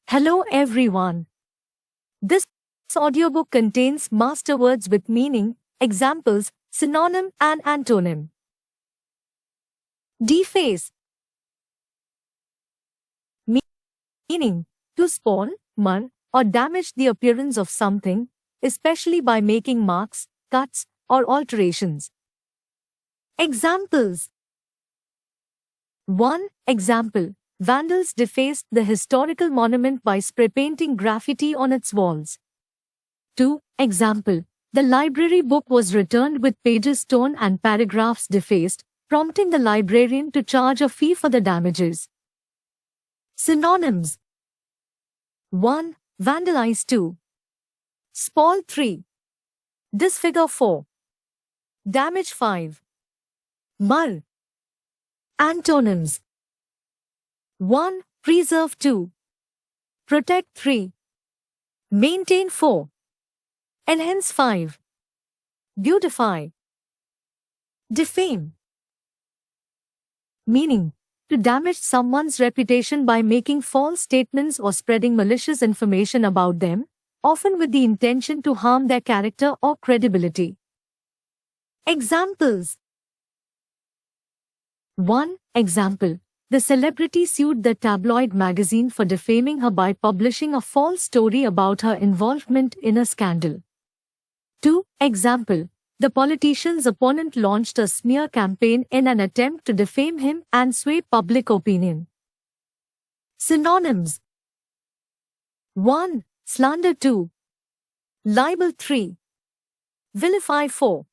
Hello everyone. This audiobook contains master words with meaning, examples, synonym and antonym. Deface. Meaning, to spoil, mar, or damage the appearance of something, especially by making marks, cuts, or alterations. Examples. 1. Example. Vandals defaced the historical monument by spray painting graffiti on its walls. 2. Example. The library book was returned with pages torn and paragraphs defaced, prompting the librarian to charge a fee for the damages. Synonyms. 1. Vandalize. 2. Spoil. 3. Disfigure. 4. Damage. 5. Mar. Antonyms. 1. Preserve. 2. Protect. 3. Maintain. 4. Enhance. 5. Beautify. Defame. Meaning, to damage someone's reputation by making false statements or spreading malicious information about them, often with the intention to harm their character or credibility. Examples. 1. Example. The celebrity sued the tabloid magazine for defaming her by publishing a false story about her involvement in a scandal. 2. Example. The politician's opponent launched a smear campaign in an attempt to defame him and sway public opinion. Synonyms. 1. Slander. 2. Libel. 3. Vilify. 4.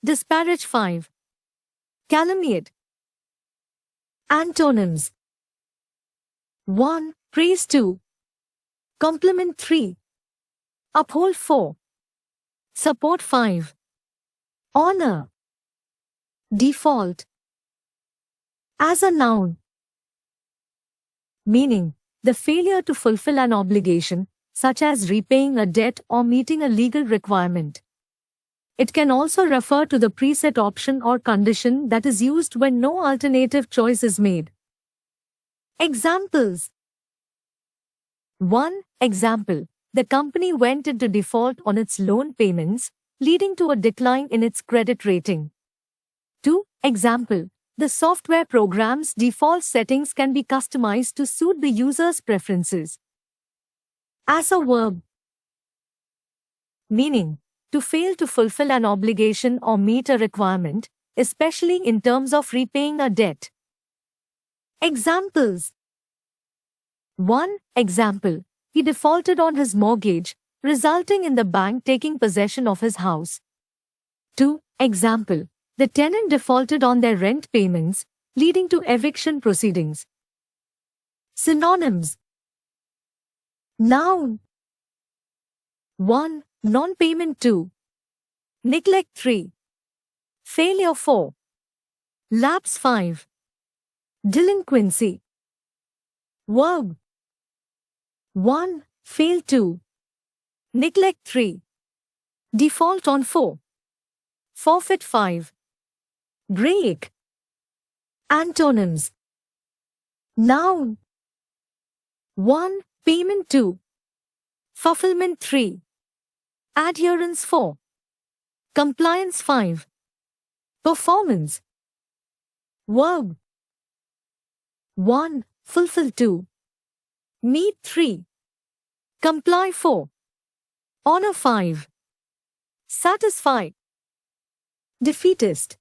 Disparage. 5. Calumniate. Antonyms. 1. Praise. 2. Compliment. 3. Uphold. 4. Support. 5. Honor. Default. As a noun. Meaning, the failure to fulfill an obligation, such as repaying a debt or meeting a legal requirement. It can also refer to the preset option or condition that is used when no alternative choice is made. Examples. 1. Example. The company went into default on its loan payments, leading to a decline in its credit rating. 2. Example. The software program's default settings can be customized to suit the user's preferences. As a verb. Meaning, to fail to fulfill an obligation or meet a requirement, especially in terms of repaying a debt. Examples. 1. Example. He defaulted on his mortgage, resulting in the bank taking possession of his house. 2. Example. The tenant defaulted on their rent payments, leading to eviction proceedings. Synonyms. Noun. 1. Non-payment. 2. Neglect. 3. Failure. 4. Lapse. 5. Delinquency. Verb. 1. Fail. 2. Neglect. 3. Default on. 4. Forfeit. 5. Break. Antonyms. Noun. 1. Payment. 2. Fulfillment. 3. Adherence. 4. Compliance. 5. Performance. Verb. 1. Fulfill. 2. Meet. 3. Comply. 4. Honor. 5. Satisfy. Defeatist.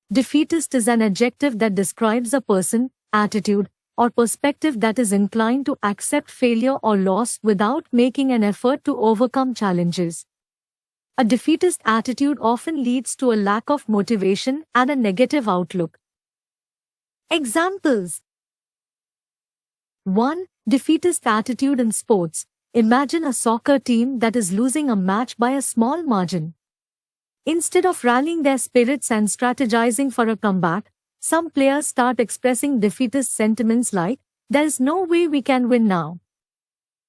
Defeatist is an adjective that describes a person, attitude, or perspective that is inclined to accept failure or loss without making an effort to overcome challenges. A defeatist attitude often leads to a lack of motivation and a negative outlook. Examples. 1. Defeatist attitude in sports. Imagine a soccer team that is losing a match by a small margin. Instead of rallying their spirits and strategizing for a comeback, some players start expressing defeatist sentiments like, "There's no way we can win now."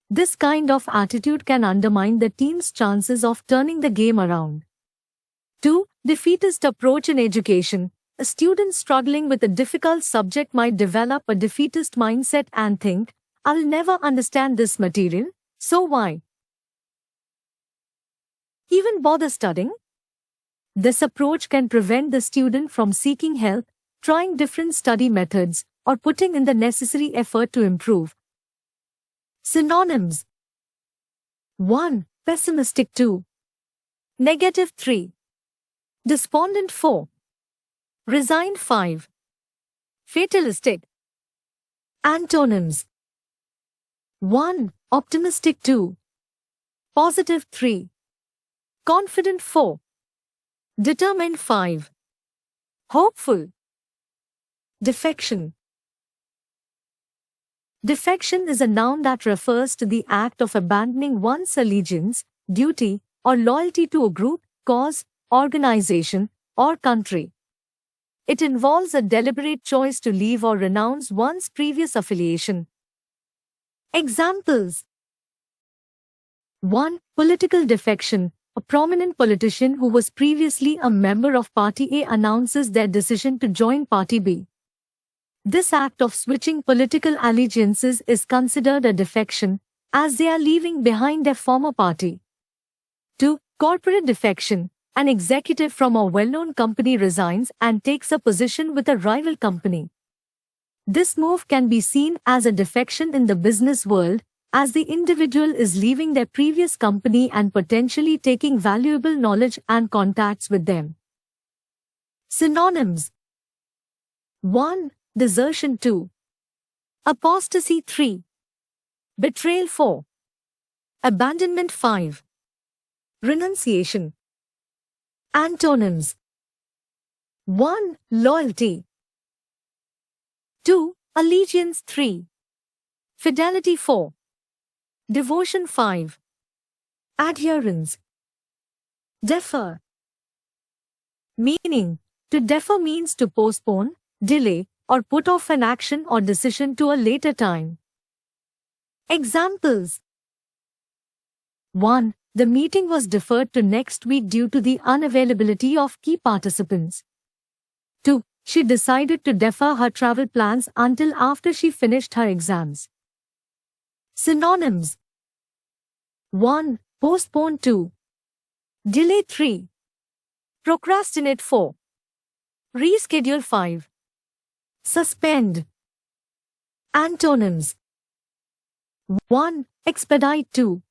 This kind of attitude can undermine the team's chances of turning the game around. 2. Defeatist approach in education. A student struggling with a difficult subject might develop a defeatist mindset and think, I'll never understand this material, so why even bother studying? This approach can prevent the student from seeking help, trying different study methods, or putting in the necessary effort to improve. Synonyms: 1. Pessimistic. 2. Negative. 3. Despondent. 4. Resigned. 5. Fatalistic. Antonyms: 1. Optimistic. 2. Positive. 3. Confident. 4. Determined. 5. Hopeful. Defection. Defection is a noun that refers to the act of abandoning one's allegiance, duty, or loyalty to a group, cause, organization, or country. It involves a deliberate choice to leave or renounce one's previous affiliation. Examples: 1. Political defection. A prominent politician who was previously a member of Party A announces their decision to join Party B. This act of switching political allegiances is considered a defection, as they are leaving behind their former party. 2. Corporate defection. An executive from a well-known company resigns and takes a position with a rival company. This move can be seen as a defection in the business world, as the individual is leaving their previous company and potentially taking valuable knowledge and contacts with them. Synonyms: 1. Desertion. 2. Apostasy. 3. Betrayal. 4. Abandonment. 5. Renunciation. Antonyms: 1. Loyalty. 2. Allegiance. 3. Fidelity. 4. Devotion. 5. Adherence. Defer. Meaning: to defer means to postpone, delay, or put off an action or decision to a later time. Examples: 1. The meeting was deferred to next week due to the unavailability of key participants. 2. She decided to defer her travel plans until after she finished her exams. Synonyms: 1. Postpone. 2. Delay. 3. Procrastinate. 4. Reschedule. 5. Suspend. Antonyms: 1. Expedite. 2.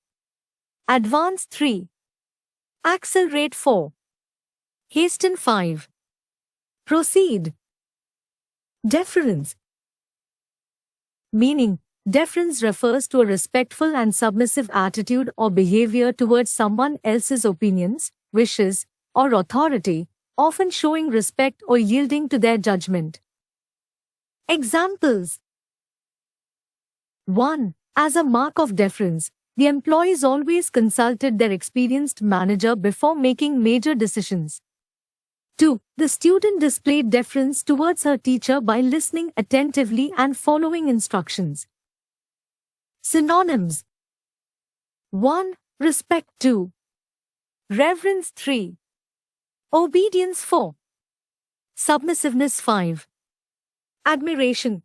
Advance. 3. Accelerate. 4. Hasten. 5. Proceed. Deference. Meaning: deference refers to a respectful and submissive attitude or behavior towards someone else's opinions, wishes, or authority, often showing respect or yielding to their judgment. Examples: 1. As a mark of deference, the employees always consulted their experienced manager before making major decisions. 2. The student displayed deference towards her teacher by listening attentively and following instructions. Synonyms: 1. Respect. 2. Reverence. 3. Obedience. 4. Submissiveness. 5. Admiration.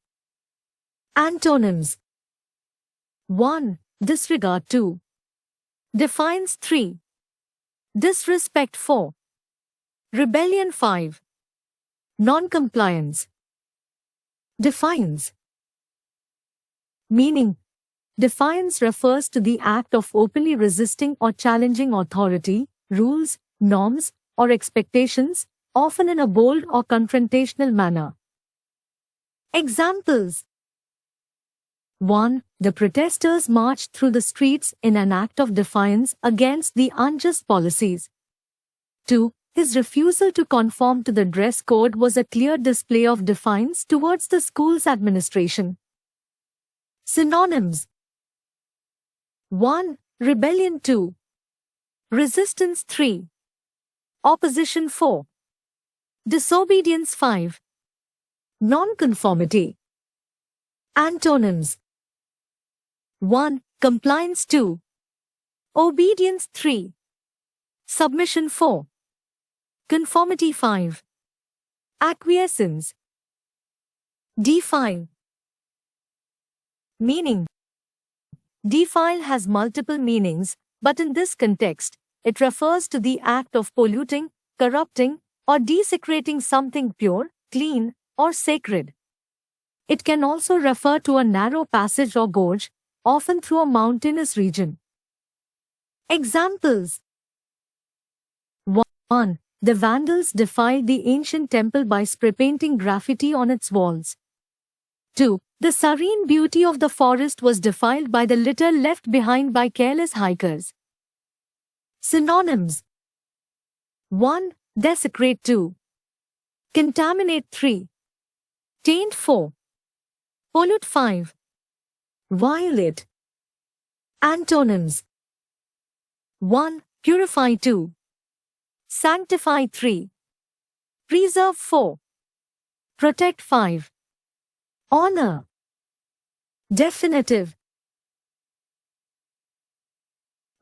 Antonyms: 1. Disregard. 2. Defiance. 3. Disrespect. 4. Rebellion. 5. Non-compliance. Defiance. Meaning: defiance refers to the act of openly resisting or challenging authority, rules, norms, or expectations, often in a bold or confrontational manner. Examples: 1. The protesters marched through the streets in an act of defiance against the unjust policies. 2. His refusal to conform to the dress code was a clear display of defiance towards the school's administration. Synonyms: 1. Rebellion. 2. Resistance. 3. Opposition. 4. Disobedience. 5. Non-conformity. Antonyms: 1. Compliance. 2. Obedience. 3. Submission. 4. Conformity. 5. Acquiescence. Define. Meaning: Defile has multiple meanings, but in this context, it refers to the act of polluting, corrupting, or desecrating something pure, clean, or sacred. It can also refer to a narrow passage or gorge, often through a mountainous region. Examples: 1. The Vandals defiled the ancient temple by spray painting graffiti on its walls. 2. The serene beauty of the forest was defiled by the litter left behind by careless hikers. Synonyms: 1. Desecrate. 2. Contaminate. 3. Taint. 4. Pollute. 5. Violate. Antonyms: 1. Purify. 2. Sanctify. 3. Preserve. 4. Protect. 5. Honor. Definitive.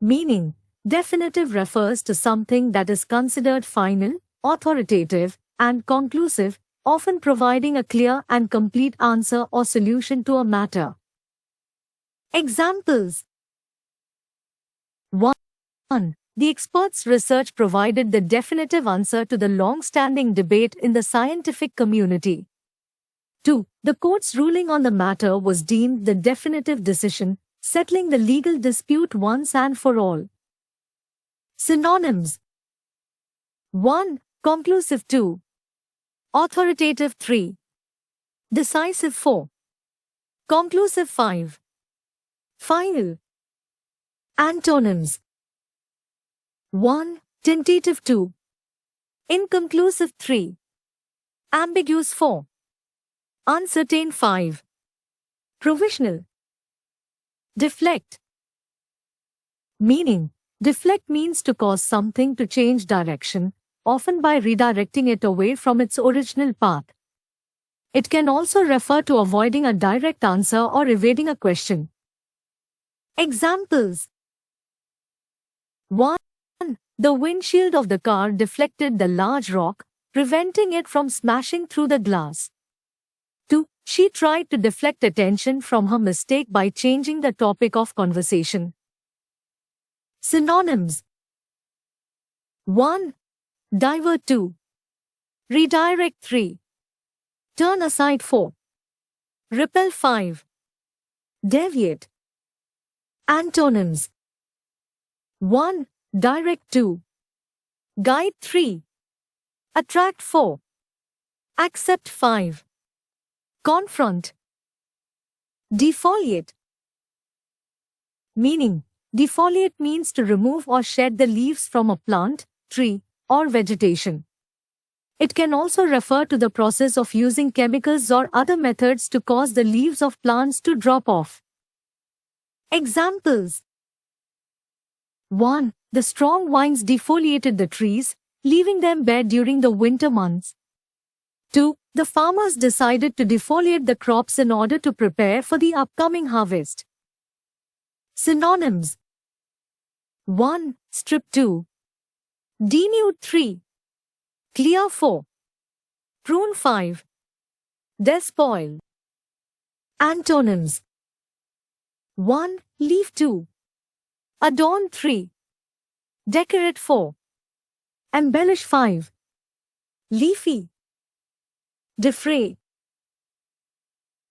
Meaning: definitive refers to something that is considered final, authoritative, and conclusive, often providing a clear and complete answer or solution to a matter. Examples: 1. The experts' research provided the definitive answer to the long-standing debate in the scientific community. 2. The court's ruling on the matter was deemed the definitive decision, settling the legal dispute once and for all. Synonyms: 1. Conclusive. 2. Authoritative. 3. Decisive. 4. Conclusive. 5. Final. Antonyms: 1. Tentative. 2. Inconclusive. 3. Ambiguous. 4. Uncertain. 5. Provisional. Deflect. Meaning: deflect means to cause something to change direction, often by redirecting it away from its original path. It can also refer to avoiding a direct answer or evading a question. Examples: 1. The windshield of the car deflected the large rock, preventing it from smashing through the glass. 2. She tried to deflect attention from her mistake by changing the topic of conversation. Synonyms: 1. Divert. 2. Redirect. 3. Turn aside. 4. Repel. 5. Deviate. Antonyms: 1. Direct. 2. Guide. 3. Attract. 4. Accept. 5. Confront. Defoliate. Meaning: defoliate means to remove or shed the leaves from a plant, tree, or vegetation. It can also refer to the process of using chemicals or other methods to cause the leaves of plants to drop off. Examples: 1. The strong winds defoliated the trees, leaving them bare during the winter months. 2. The farmers decided to defoliate the crops in order to prepare for the upcoming harvest. Synonyms: 1. Strip. 2. Denude. 3. Clear. 4. Prune. 5. Despoil. Antonyms: 1. Leaf. 2. Adorn. 3. Decorate. 4. Embellish. 5. Leafy. Defray.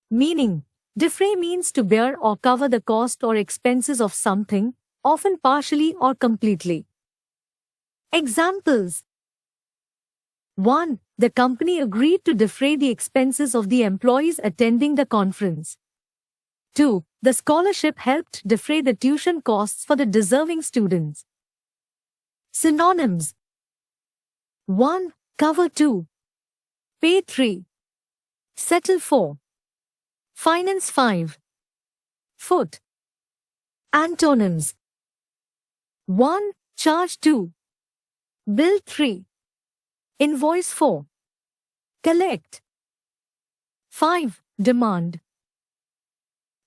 Meaning: defray means to bear or cover the cost or expenses of something, often partially or completely. Examples: 1. The company agreed to defray the expenses of the employees attending the conference. 2. The scholarship helped defray the tuition costs for the deserving students. Synonyms: 1. Cover. 2. Pay. 3. Settle. 4. Finance. 5. Foot. Antonyms: 1. Charge. 2. Bill. 3. Invoice. 4. Collect. 5. Demand.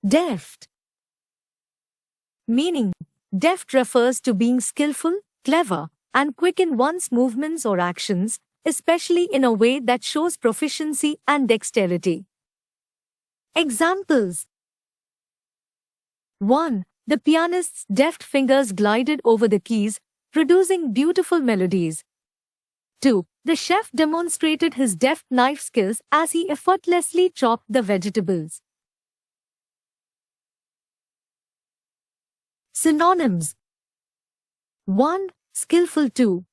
Deft. Meaning: deft refers to being skillful, clever, and quick in one's movements or actions, especially in a way that shows proficiency and dexterity. Examples: 1. The pianist's deft fingers glided over the keys, producing beautiful melodies. 2. The chef demonstrated his deft knife skills as he effortlessly chopped the vegetables. Synonyms: 1. Skillful. 2.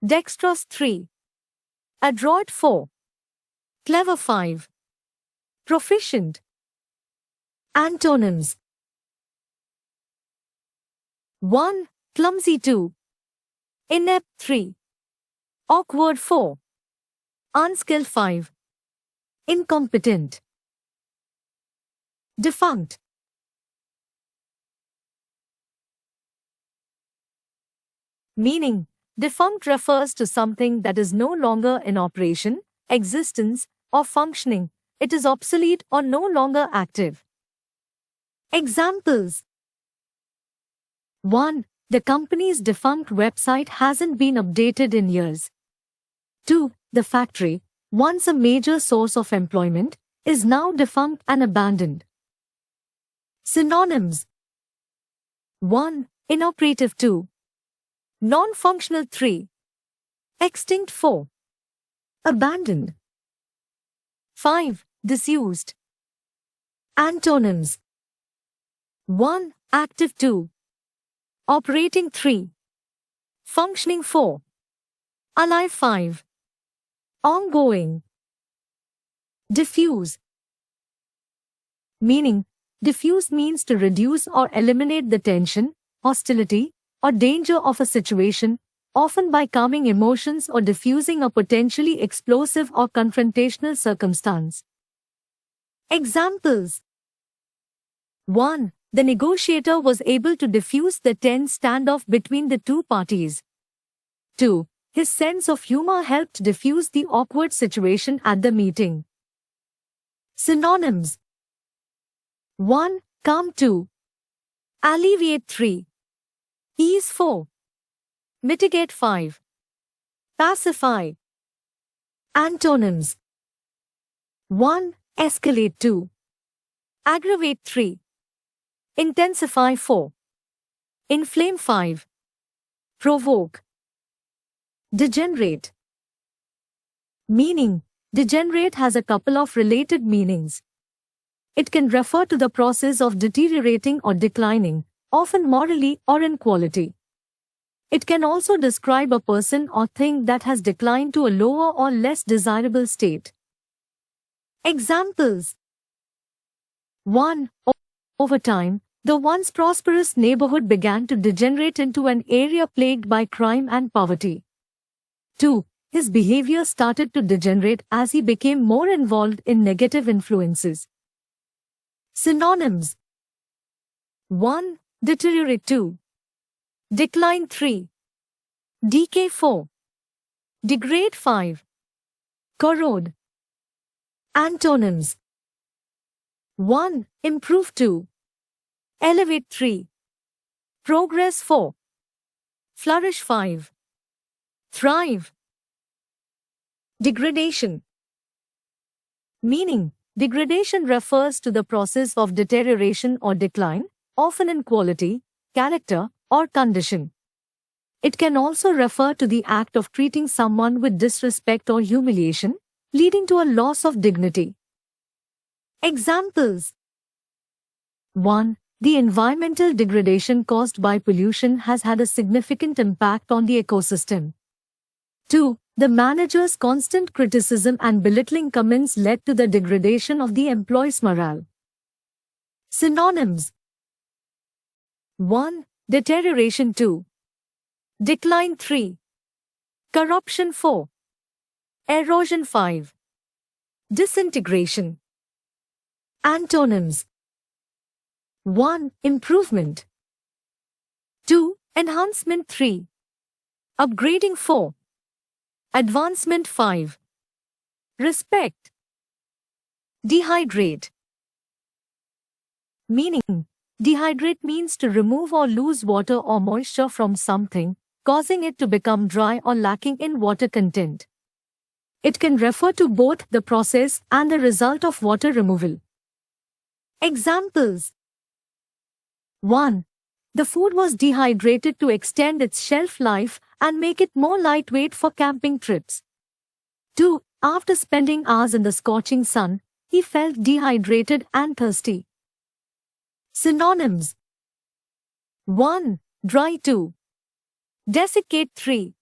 Dexterous. 3. Adroit. 4. Clever. 5. Proficient. Antonyms: 1. Clumsy. 2. Inept. 3. Awkward. 4. Unskilled. 5. Incompetent. Defunct. Meaning: defunct refers to something that is no longer in operation, existence, or functioning. It is obsolete or no longer active. Examples: 1. The company's defunct website hasn't been updated in years. 2. The factory, once a major source of employment, is now defunct and abandoned. Synonyms: 1. Inoperative. 2. Non-functional. 3. Extinct. 4. Abandoned. 5. Disused. Antonyms: 1. Active. 2. Operating. 3. Functioning. 4. Alive. 5. Ongoing. Diffuse. Meaning: diffuse means to reduce or eliminate the tension, hostility, or danger of a situation, often by calming emotions or diffusing a potentially explosive or confrontational circumstance. Examples: 1. The negotiator was able to diffuse the tense standoff between the two parties. 2. His sense of humor helped diffuse the awkward situation at the meeting. Synonyms: 1. Calm. 2. Alleviate. 3. Ease. 4. Mitigate. 5. Pacify. Antonyms: 1. Escalate. 2. Aggravate. 3. Intensify. 4. Inflame. 5. Provoke. Degenerate. Meaning: degenerate has a couple of related meanings. It can refer to the process of deteriorating or declining, often morally or in quality. It can also describe a person or thing that has declined to a lower or less desirable state. Examples: 1. Over time, the once prosperous neighborhood began to degenerate into an area plagued by crime and poverty. 2. His behavior started to degenerate as he became more involved in negative influences. Synonyms: 1. Deteriorate. 2. Decline. 3. Decay. 4. Degrade. 5. Corrode. Antonyms: 1. Improve. 2. Elevate. 3. Progress. 4. Flourish. 5. Thrive. Degradation. Meaning: degradation refers to the process of deterioration or decline, often in quality, character, or condition. It can also refer to the act of treating someone with disrespect or humiliation, leading to a loss of dignity. Examples: 1. The environmental degradation caused by pollution has had a significant impact on the ecosystem. 2. The manager's constant criticism and belittling comments led to the degradation of the employee's morale. Synonyms: 1. Deterioration. 2. Decline. 3. Corruption. 4. Erosion. 5. Disintegration. Antonyms: 1. Improvement. 2. Enhancement. 3. Upgrading. 4. Advancement. 5. Respect. Dehydrate. Meaning: dehydrate means to remove or lose water or moisture from something, causing it to become dry or lacking in water content. It can refer to both the process and the result of water removal. Examples: 1. The food was dehydrated to extend its shelf life and make it more lightweight for camping trips. 2. After spending hours in the scorching sun, he felt dehydrated and thirsty. Synonyms: 1. Dry. 2. Desiccate. 3.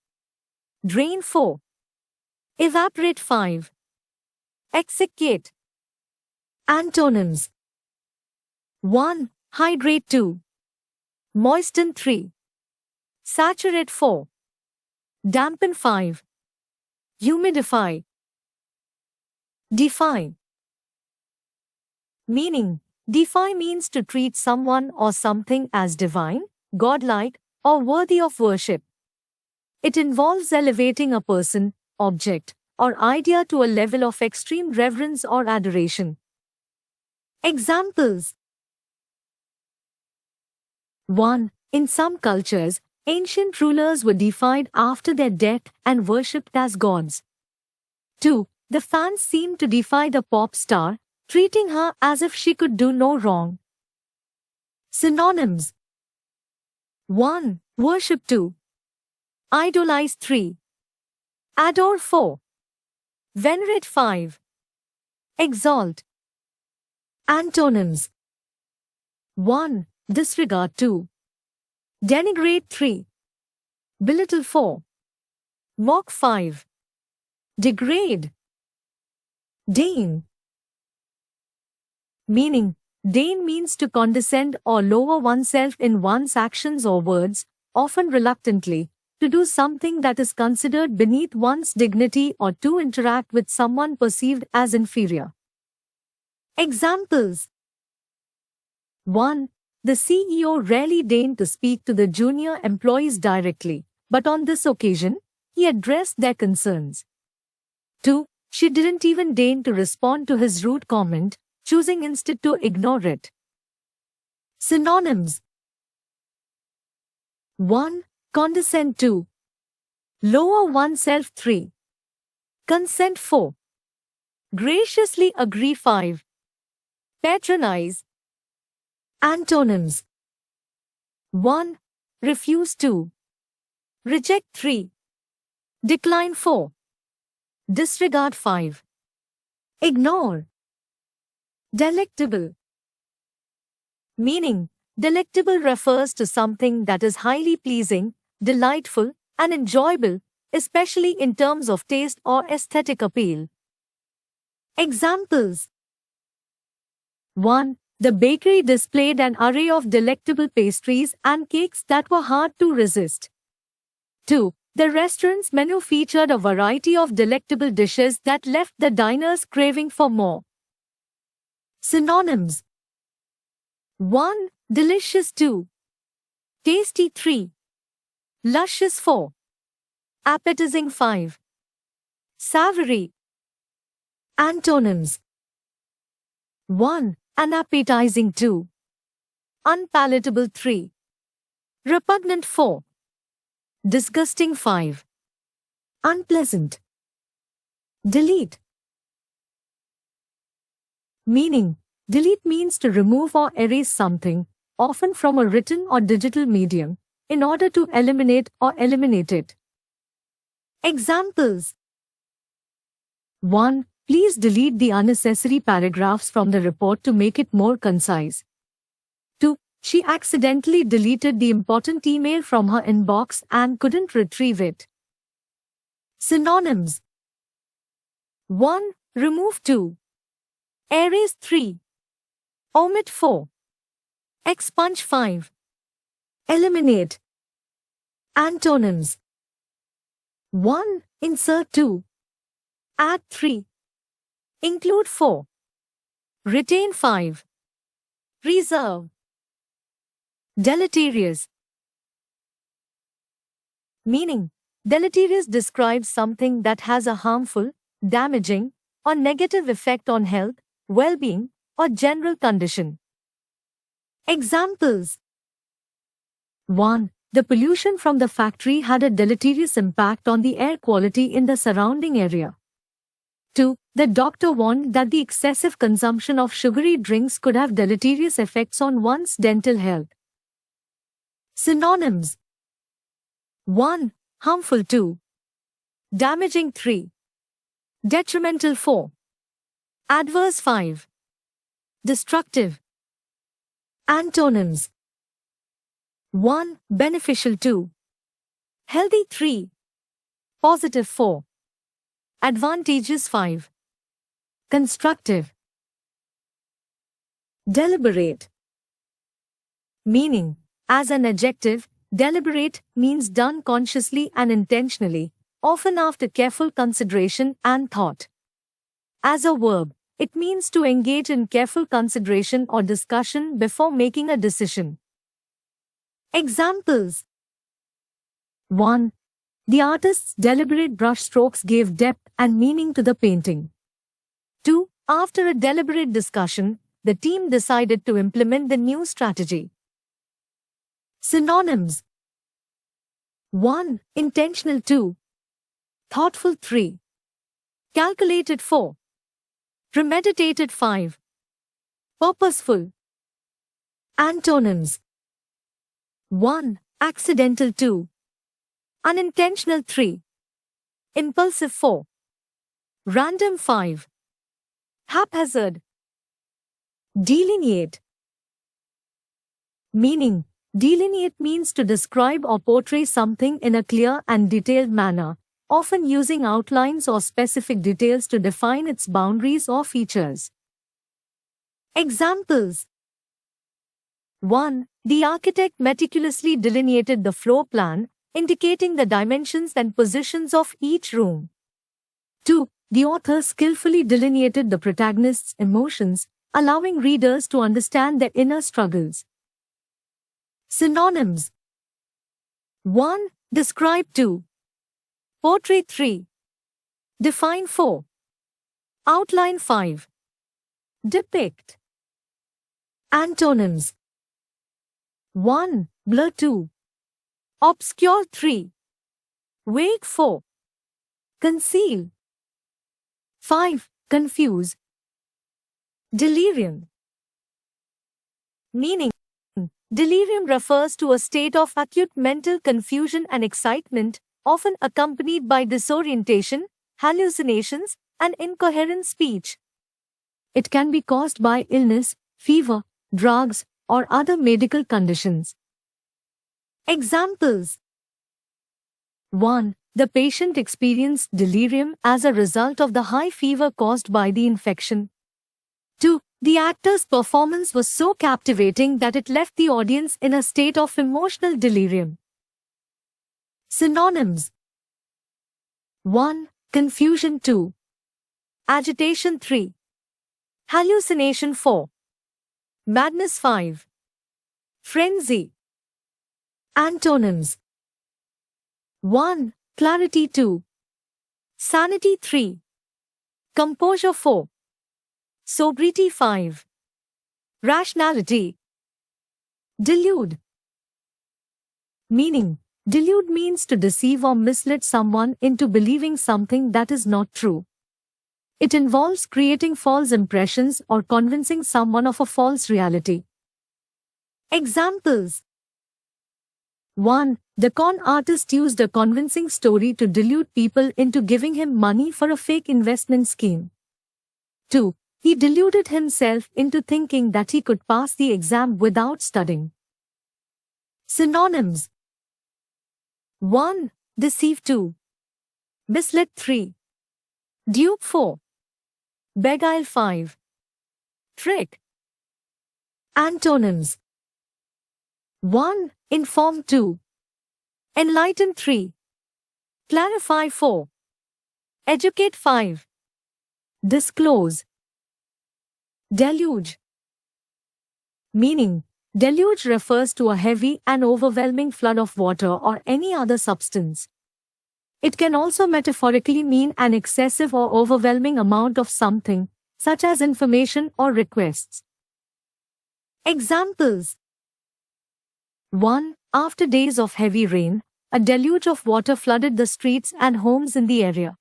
Drain. 4. Evaporate. 5. Exsiccate. Antonyms: 1. Hydrate. 2. Moisten. 3. Saturate. 4. Dampen. 5. Humidify. Defy. Meaning: defy means to treat someone or something as divine, godlike, or worthy of worship. It involves elevating a person, object, or idea to a level of extreme reverence or adoration. Examples: 1. In some cultures, ancient rulers were deified after their death and worshipped as gods. 2. The fans seemed to defy the pop star, treating her as if she could do no wrong. Synonyms: 1. Worship. 2. Idolize. 3. Adore. 4. Venerate. 5. Exalt. Antonyms: 1. Disregard. 2. Denigrate. 3. Belittle. 4. Mock. 5. Degrade. Deign. Meaning: deign means to condescend or lower oneself in one's actions or words, often reluctantly, to do something that is considered beneath one's dignity or to interact with someone perceived as inferior. Examples: 1. The CEO rarely deigned to speak to the junior employees directly, but on this occasion, he addressed their concerns. 2. She didn't even deign to respond to his rude comment, choosing instead to ignore it. Synonyms: 1. Condescend. 2. Lower oneself. 3. Consent. 4. Graciously agree. 5. Patronize. Antonyms: 1. Refuse. 2. Reject. 3. Decline. 4. Disregard. 5. Ignore. Delectable. Meaning: delectable refers to something that is highly pleasing, delightful, and enjoyable, especially in terms of taste or aesthetic appeal. Examples: 1. The bakery displayed an array of delectable pastries and cakes that were hard to resist. 2. The restaurant's menu featured a variety of delectable dishes that left the diners craving for more. Synonyms: 1. Delicious. 2. Tasty. 3. Luscious. 4. Appetizing. 5. Savory. Antonyms: 1. Unappetizing. 2. Unpalatable. 3. Repugnant. 4. Disgusting. 5. Unpleasant. Delete. Meaning: delete means to remove or erase something, often from a written or digital medium, in order to eliminate or eliminate it. Examples: 1. Please delete the unnecessary paragraphs from the report to make it more concise. 2. She accidentally deleted the important email from her inbox and couldn't retrieve it. Synonyms: 1. Remove. 2. Erase. 3. Omit. 4. Expunge. 5. Eliminate. Antonyms: 1. Insert. 2. Add. 3. Include. 4. Retain. 5. Reserve. Deleterious. Meaning: deleterious describes something that has a harmful, damaging, or negative effect on health, well-being, or general condition. Examples: 1. The pollution from the factory had a deleterious impact on the air quality in the surrounding area. 2. The doctor warned that the excessive consumption of sugary drinks could have deleterious effects on one's dental health. Synonyms: 1. Harmful. 2. Damaging. 3. Detrimental. 4. Adverse. 5. Destructive. Antonyms: 1. Beneficial. 2. Healthy. 3. Positive. 4. Advantageous. 5. Constructive. Deliberate. Meaning: as an adjective, deliberate means done consciously and intentionally, often after careful consideration and thought. As a verb, it means to engage in careful consideration or discussion before making a decision. Examples: 1. The artist's deliberate brushstrokes gave depth and meaning to the painting. 2. After a deliberate discussion, the team decided to implement the new strategy. Synonyms: 1. Intentional. 2. Thoughtful. 3. Calculated. 4. Premeditated. 5. Purposeful. Antonyms: 1. Accidental. 2. Unintentional. 3. Impulsive. 4. Random. 5. Haphazard. Delineate. Meaning: delineate means to describe or portray something in a clear and detailed manner, often using outlines or specific details to define its boundaries or features. Examples: 1. The architect meticulously delineated the floor plan, indicating the dimensions and positions of each room. 2. The author skillfully delineated the protagonist's emotions, allowing readers to understand their inner struggles. Synonyms: 1. Describe. 2. Portray. 3. Define. 4. Outline. 5. Depict. Antonyms: 1. Blur. 2. Obscure. 3. Vague. 4. Conceal. 5. Confuse. Delirium. Meaning: delirium refers to a state of acute mental confusion and excitement, often accompanied by disorientation, hallucinations, and incoherent speech. It can be caused by illness, fever, drugs, or other medical conditions. Examples: 1. The patient experienced delirium as a result of the high fever caused by the infection. 2. The actor's performance was so captivating that it left the audience in a state of emotional delirium. Synonyms: 1. Confusion. 2. Agitation. 3. Hallucination. 4. Madness. 5. Frenzy. Antonyms: 1. Clarity. 2. Sanity. 3. Composure. 4. Sobriety. 5. Rationality. Delude. Meaning: delude means to deceive or mislead someone into believing something that is not true. It involves creating false impressions or convincing someone of a false reality. Examples: 1. The con artist used a convincing story to delude people into giving him money for a fake investment scheme. 2. He deluded himself into thinking that he could pass the exam without studying. Synonyms: 1. Deceive. 2. Mislead. 3. Dupe. 4. Beguile. 5. Trick. Antonyms: 1. Inform. 2. Enlighten. 3. Clarify. 4. Educate. 5. Disclose. Deluge. Meaning: deluge refers to a heavy and overwhelming flood of water or any other substance. It can also metaphorically mean an excessive or overwhelming amount of something, such as information or requests. Examples: 1. After days of heavy rain, a deluge of water flooded the streets and homes in the area.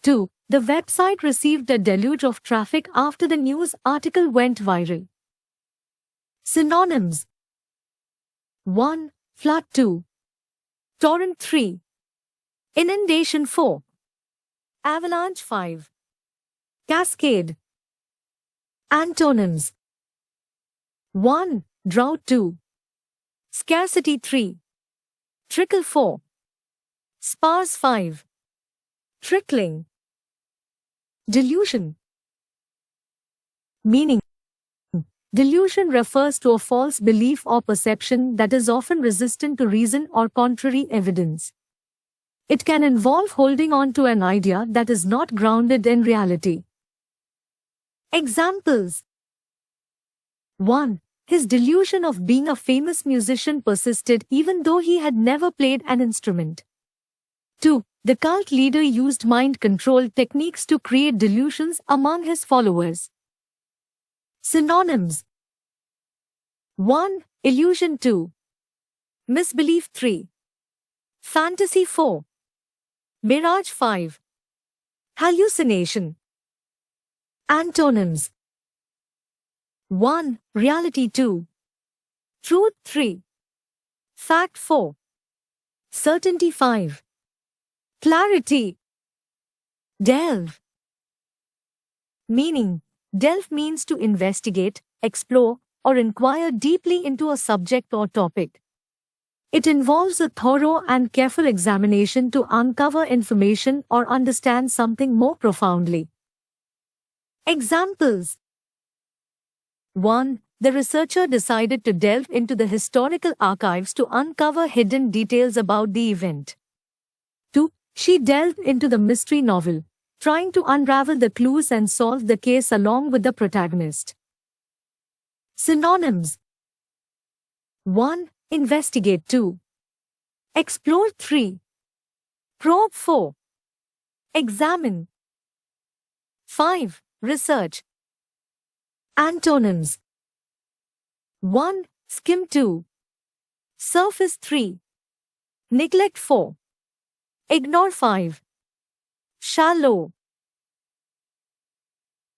2. The website received a deluge of traffic after the news article went viral. Synonyms: 1. Flood 2. Torrent 3. Inundation 4. Avalanche 5. Cascade. Antonyms: 1. Drought 2. Scarcity 3. Trickle 4. Sparse 5. Trickling. Delusion. Meaning: delusion refers to a false belief or perception that is often resistant to reason or contrary evidence. It can involve holding on to an idea that is not grounded in reality. Examples: 1. His delusion of being a famous musician persisted even though he had never played an instrument. 2. The cult leader used mind control techniques to create delusions among his followers. Synonyms: 1. Illusion 2. Misbelief 3. Fantasy 4. Mirage 5. Hallucination. Antonyms: 1. Reality 2. Truth 3. Fact 4. Certainty 5. Clarity. Delve. Meaning: delve means to investigate, explore, or inquire deeply into a subject or topic. It involves a thorough and careful examination to uncover information or understand something more profoundly. Examples: 1. The researcher decided to delve into the historical archives to uncover hidden details about the event. 2. She delved into the mystery novel, trying to unravel the clues and solve the case along with the protagonist. Synonyms: 1. Investigate 2. Explore 3. Probe 4. Examine 5. Research. Antonyms: 1. Skim 2. Surface 3. Neglect 4. Ignore 5. Shallow.